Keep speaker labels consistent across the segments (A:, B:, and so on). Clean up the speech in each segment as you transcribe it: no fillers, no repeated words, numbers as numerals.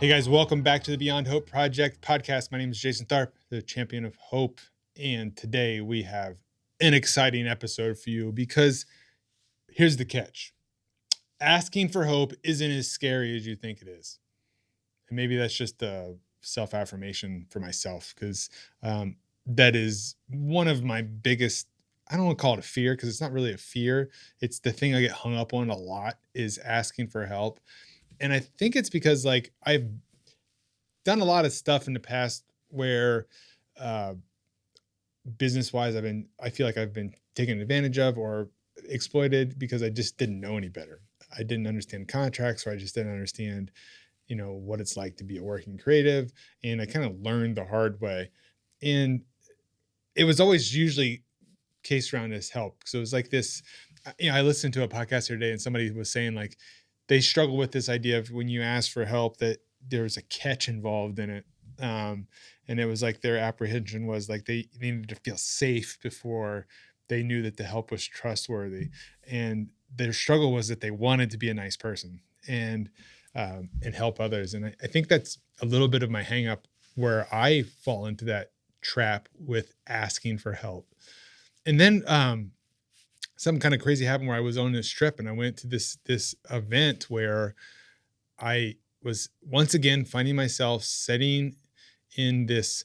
A: Hey guys, welcome back to the Beyond Hope Project podcast. My name is Jason Tharp, the champion of hope. And today we have an exciting episode for you because here's the catch. Asking for hope isn't as scary as you think it is. And maybe that's just a self affirmation for myself because that is one of my biggest, I don't want to call it a fear because it's not really a fear. It's the thing I get hung up on a lot is asking for help. And I think it's because I've done a lot of stuff in the past where uh business wise I feel like I've been taken advantage of or exploited because I just didn't know any better. I didn't understand contracts, or I just didn't understand, what it's like to be a working creative, and I kind of learned the hard way. And it was always usually case around as help. So it was like this, I listened to a podcast the other day and somebody was saying like they struggle with this idea of when you ask for help that there's a catch involved in it. And it was like their apprehension was like they needed to feel safe before they knew that the help was trustworthy. And their struggle was that they wanted to be a nice person and help others. And I think that's a little bit of my hang up where I fall into that trap with asking for help. And then something kind of crazy happened where I was on this trip and I went to this event where I was once again finding myself sitting in this.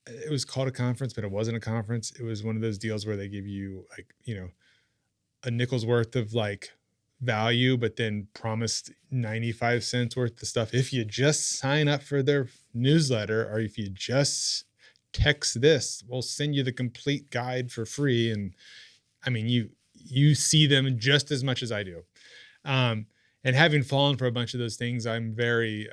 A: It was called a conference, but it wasn't a conference. It was one of those deals where they give you like, a nickel's worth of like value, but then promised 95 cents worth of stuff. If you just sign up for their newsletter, or if you just text this, we'll send you the complete guide for free. And I mean, you see them just as much as I do. Um, and having fallen for a bunch of those things, I'm very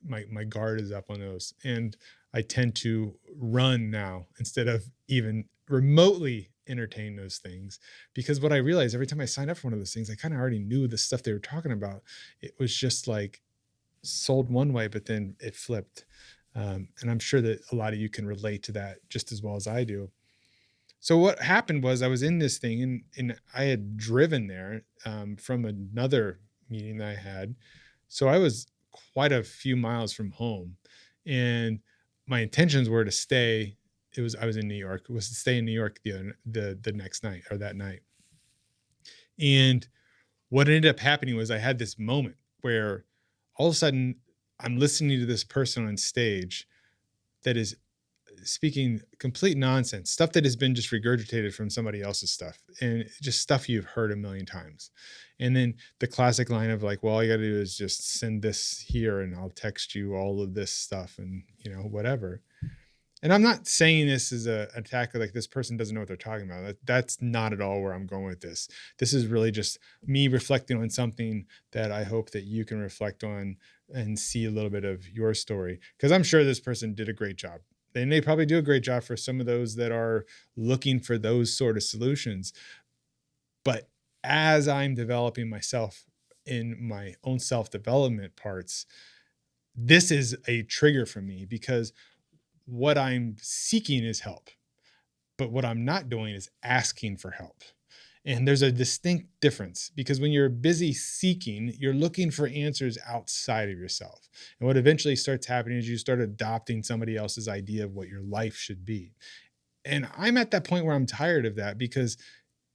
A: my guard is up on those, and I tend to run now instead of even remotely entertain those things. Because what I realized every time I signed up for one of those things, I kind of already knew the stuff they were talking about. It was just like sold one way, but then it flipped. And I'm sure that a lot of you can relate to that just as well as I do. So what happened was I was in this thing and I had driven there from another meeting that I had. So I was quite a few miles from home, and my intentions were to stay. I was in New York. It was to stay in New York the next night or that night. And what ended up happening was I had this moment where all of a sudden I'm listening to this person on stage that is speaking complete nonsense, stuff that has been just regurgitated from somebody else's stuff and just stuff you've heard a million times. And then the classic line of like, well, all you got to do is just send this here and I'll text you all of this stuff and, whatever. And I'm not saying this is a attack like this person doesn't know what they're talking about. That's not at all where I'm going with this. This is really just me reflecting on something that I hope that you can reflect on and see a little bit of your story. Because I'm sure this person did a great job. And they probably do a great job for some of those that are looking for those sort of solutions. But as I'm developing myself in my own self-development parts, this is a trigger for me because what I'm seeking is help, but what I'm not doing is asking for help. And there's a distinct difference because when you're busy seeking, you're looking for answers outside of yourself. And what eventually starts happening is you start adopting somebody else's idea of what your life should be. And I'm at that point where I'm tired of that because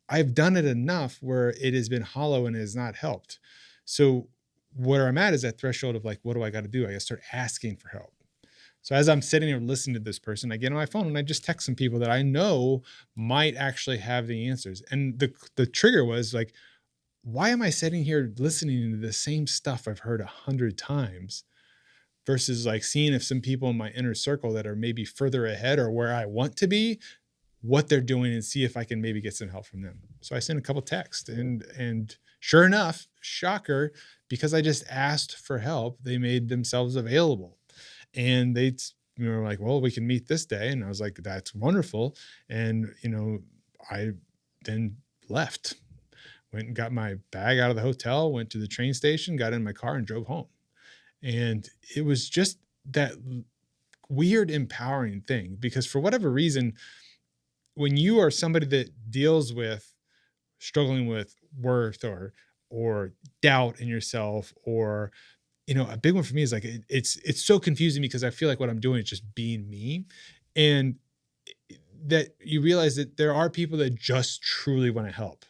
A: I've done it enough where it has been hollow and it has not helped. So where I'm at is that threshold of like, what do I got to do? I got to start asking for help. So as I'm sitting here listening to this person, I get on my phone and I just text some people that I know might actually have the answers. And the trigger was like, why am I sitting here listening to the same stuff I've heard 100 times versus like seeing if some people in my inner circle that are maybe further ahead or where I want to be, what they're doing and see if I can maybe get some help from them. So I sent a couple texts and sure enough, shocker, because I just asked for help, they made themselves available. And they were like, well, we can meet this day. And I was like, that's wonderful. And, I then left, went and got my bag out of the hotel, went to the train station, got in my car and drove home. And it was just that weird empowering thing because for whatever reason, when you are somebody that deals with struggling with worth or doubt in yourself or a big one for me is like it's so confusing because I feel like what I'm doing is just being me, and that you realize that there are people that just truly want to help.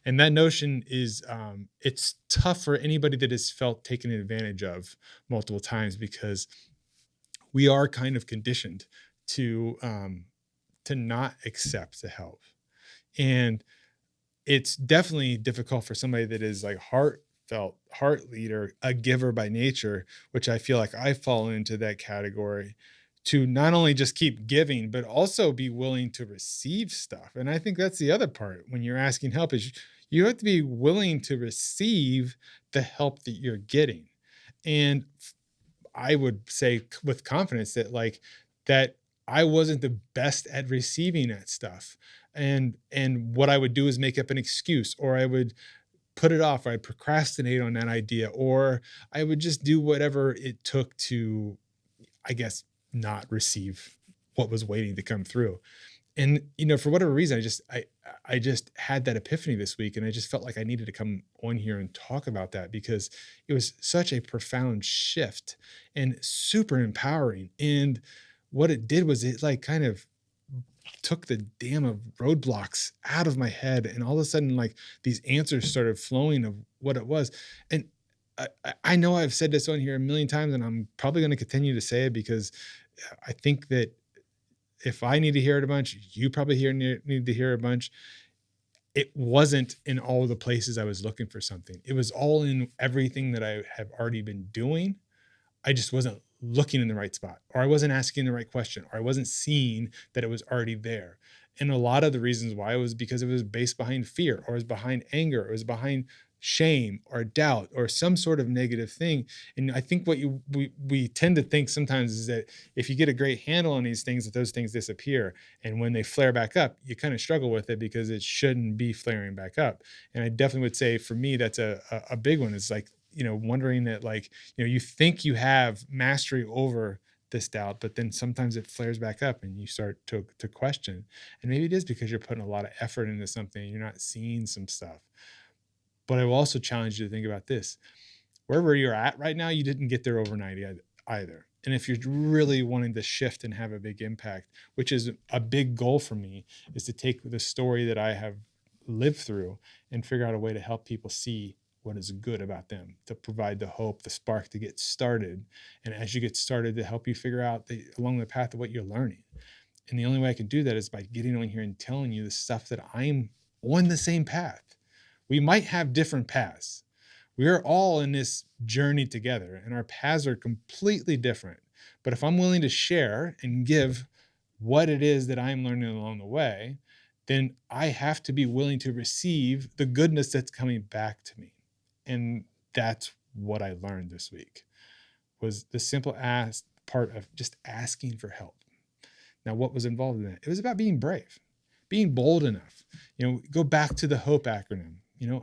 A: And that notion is it's tough for anybody that has felt taken advantage of multiple times because we are kind of conditioned to not accept the help. And it's definitely difficult for somebody that is like heartfelt, heart leader, a giver by nature, which I feel like I fall into that category, to not only just keep giving, but also be willing to receive stuff. And I think that's the other part when you're asking help is you have to be willing to receive the help that you're getting. And I would say with confidence that that I wasn't the best at receiving that stuff. And what I would do is make up an excuse, or I would put it off, or I'd procrastinate on that idea, or I would just do whatever it took to, I guess, not receive what was waiting to come through. And for whatever reason, I just had that epiphany this week, and I just felt like I needed to come on here and talk about that because it was such a profound shift and super empowering. And what it did was it like kind of took the dam of roadblocks out of my head, and all of a sudden like these answers started flowing of what it was. And I know I've said this on here a million times, and I'm probably going to continue to say it because I think that if I need to hear it a bunch, you probably need to hear a bunch. It wasn't in all the places I was looking for something. It was all in everything that I have already been doing. I just wasn't looking in the right spot, or I wasn't asking the right question, or I wasn't seeing that it was already there. And a lot of the reasons why was because it was based behind fear, or it was behind anger, or it was behind shame or doubt or some sort of negative thing. And I think what we tend to think sometimes is that if you get a great handle on these things, that those things disappear. And when they flare back up, you kind of struggle with it because it shouldn't be flaring back up. And I definitely would say for me, that's a big one. It's like, wondering that like, you think you have mastery over this doubt, but then sometimes it flares back up and you start to question. And maybe it is because you're putting a lot of effort into something and you're not seeing some stuff. But I will also challenge you to think about this. Wherever you're at right now, you didn't get there overnight either. And if you're really wanting to shift and have a big impact, which is a big goal for me, is to take the story that I have lived through and figure out a way to help people see what is good about them, to provide the hope, the spark to get started. And as you get started, to help you figure out along the path of what you're learning. And the only way I can do that is by getting on here and telling you the stuff that I'm on the same path. We might have different paths. We are all in this journey together, and our paths are completely different. But if I'm willing to share and give what it is that I'm learning along the way, then I have to be willing to receive the goodness that's coming back to me. And that's what I learned this week was the simple ask part of just asking for help. Now, what was involved in that? It was about being brave, being bold enough. Go back to the HOPE acronym.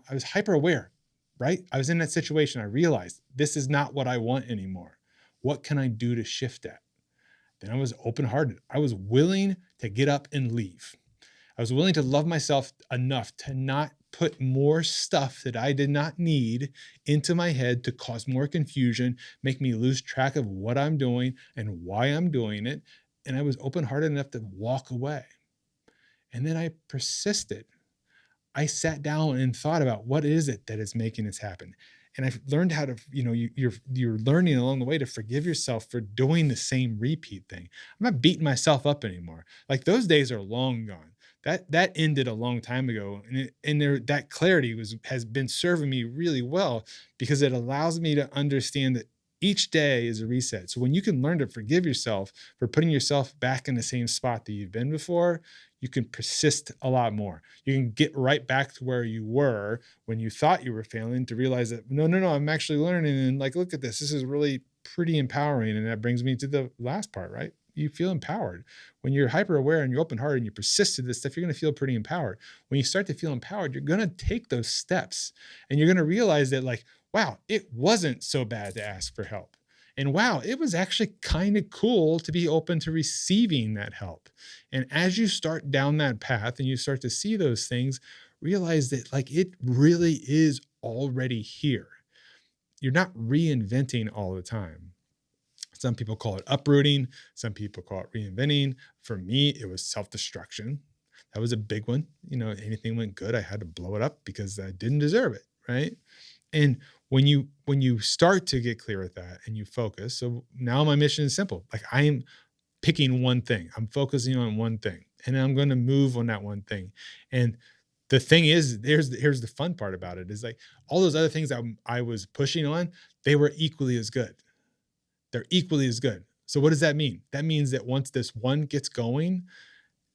A: I was hyper aware, right? I was in that situation. I realized this is not what I want anymore. What can I do to shift that? Then I was open hearted. I was willing to get up and leave. I was willing to love myself enough to not put more stuff that I did not need into my head to cause more confusion, make me lose track of what I'm doing and why I'm doing it. And I was open hearted enough to walk away. And then I persisted. I sat down and thought about what is it that is making this happen. And I've learned how to, you're learning along the way to forgive yourself for doing the same repeat thing. I'm not beating myself up anymore. Like those days are long gone. That ended a long time ago. That clarity has been serving me really well because it allows me to understand that each day is a reset. So when you can learn to forgive yourself for putting yourself back in the same spot that you've been before, you can persist a lot more. You can get right back to where you were when you thought you were failing to realize that, no, I'm actually learning. And like, look at this. This is really pretty empowering. And that brings me to the last part, right? You feel empowered. When you're hyper aware and you're open hearted and you persist to this stuff, you're going to feel pretty empowered. When you start to feel empowered, you're going to take those steps and you're going to realize that like, wow, it wasn't so bad to ask for help. And wow, it was actually kind of cool to be open to receiving that help. And as you start down that path and you start to see those things, realize that like it really is already here. you're not reinventing all the time. Some people call it uprooting. Some people call it reinventing. For me, it was self-destruction. That was a big one. Anything went good, I had to blow it up because I didn't deserve it. Right. And when you start to get clear with that and you focus, so now my mission is simple. Like I am picking one thing. I'm focusing on one thing and I'm going to move on that one thing. And the thing is, here's the fun part about it is like all those other things that I was pushing on, they were equally as good. They're equally as good. So what does that mean? That means that once this one gets going,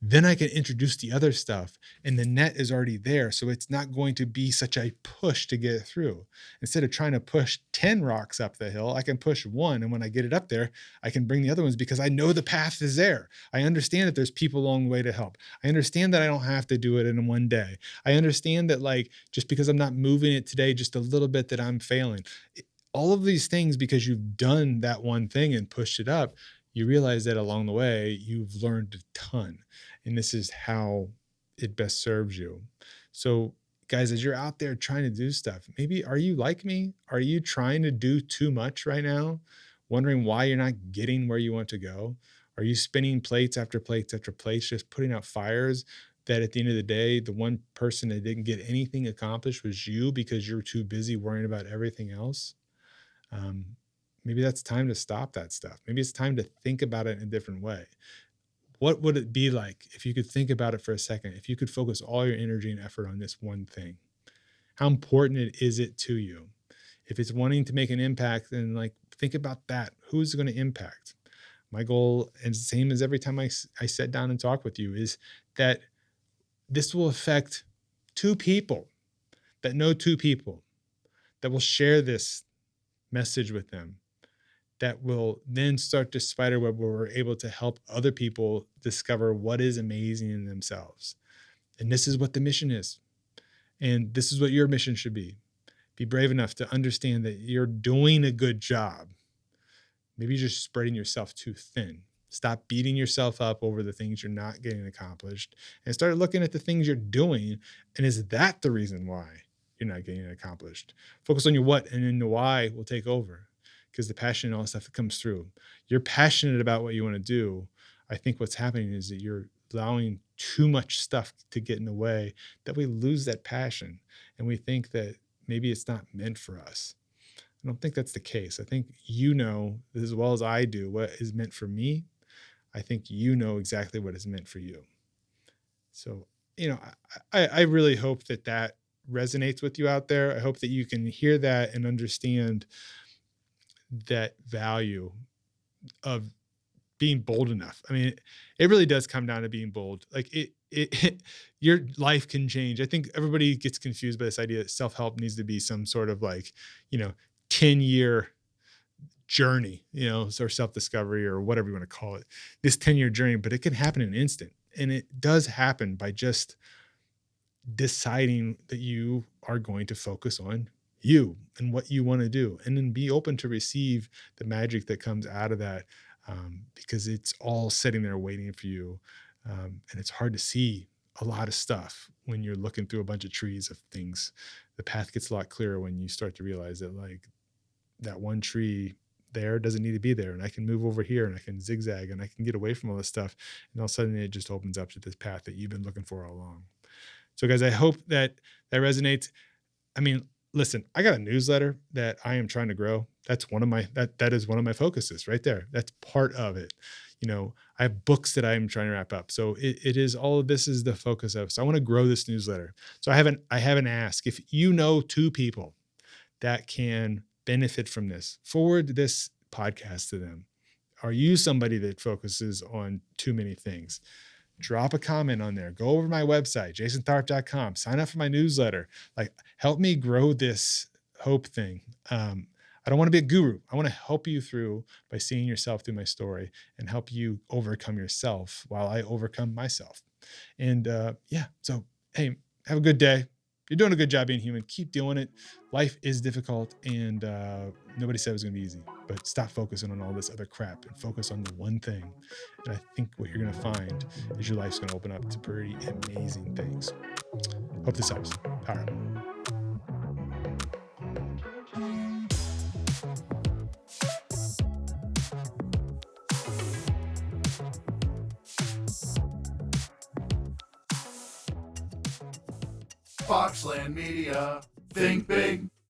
A: then I can introduce the other stuff and the net is already there. So it's not going to be such a push to get through. Instead of trying to push 10 rocks up the hill, I can push one. And when I get it up there, I can bring the other ones because I know the path is there. I understand that there's people along the way to help. I understand that I don't have to do it in one day. I understand that like, just because I'm not moving it today, just a little bit that I'm failing. All of these things, because you've done that one thing and pushed it up, you realize that along the way, you've learned a ton. And this is how it best serves you. So, guys, as you're out there trying to do stuff, maybe are you like me? Are you trying to do too much right now? Wondering why you're not getting where you want to go? Are you spinning plates after plates after plates, just putting out fires that at the end of the day, the one person that didn't get anything accomplished was you because you're too busy worrying about everything else? Um, Maybe that's time to stop that stuff. Maybe it's time to think about it in a different way. What would it be like if you could think about it for a second? If you could focus all your energy and effort on this one thing, how important is it to you? If it's wanting to make an impact, then like think about that. Who's going to impact? My goal, and same as every time I sit down and talk with you, is that this will affect two people that know two people that will share this message with them, that will then start to spiderweb where we're able to help other people discover what is amazing in themselves. And this is what the mission is. And this is what your mission should be. Be brave enough to understand that you're doing a good job. Maybe you're just spreading yourself too thin. Stop beating yourself up over the things you're not getting accomplished and start looking at the things you're doing. And is that the reason why you're not getting it accomplished? Focus on your what, and then the why will take over, because the passion and all the stuff that comes through. You're passionate about what you want to do. I think what's happening is that you're allowing too much stuff to get in the way, that we lose that passion and we think that maybe it's not meant for us. I don't think that's the case. I think as well as I do what is meant for me. I think you know exactly what is meant for you. So, I really hope that resonates with you out there. I hope that you can hear that and understand that value of being bold enough. I mean, it really does come down to being bold. Like your life can change. I think everybody gets confused by this idea that self-help needs to be some sort of like, 10-year journey, or self-discovery or whatever you want to call it, this 10-year journey, but it can happen in an instant. And it does happen by just deciding that you are going to focus on you and what you want to do, and then be open to receive the magic that comes out of that, because it's all sitting there waiting for you. And it's hard to see a lot of stuff when you're looking through a bunch of trees of things. The path gets a lot clearer when you start to realize that like that one tree there doesn't need to be there, and I can move over here and I can zigzag and I can get away from all this stuff, and all of a sudden it just opens up to this path that you've been looking for all along. So guys, I hope that resonates. I mean, listen, I got a newsletter that I am trying to grow. That's one of my, that is one of my focuses right there. That's part of it. I have books that I'm trying to wrap up. So it is, all of this is the focus of. So I want to grow this newsletter. So I have an ask. If you know two people that can benefit from this, forward this podcast to them. Are you somebody that focuses on too many things? Drop a comment on there. Go over to my website, jasontharp.com. Sign up for my newsletter. Like, help me grow this hope thing. I don't want to be a guru. I want to help you through by seeing yourself through my story and help you overcome yourself while I overcome myself. And so hey, have a good day. You're doing a good job being human. Keep doing it. Life is difficult, and nobody said it was going to be easy. But stop focusing on all this other crap and focus on the one thing. And I think what you're going to find is your life's going to open up to pretty amazing things. Hope this helps. Power up.
B: Foxland Media. Think big.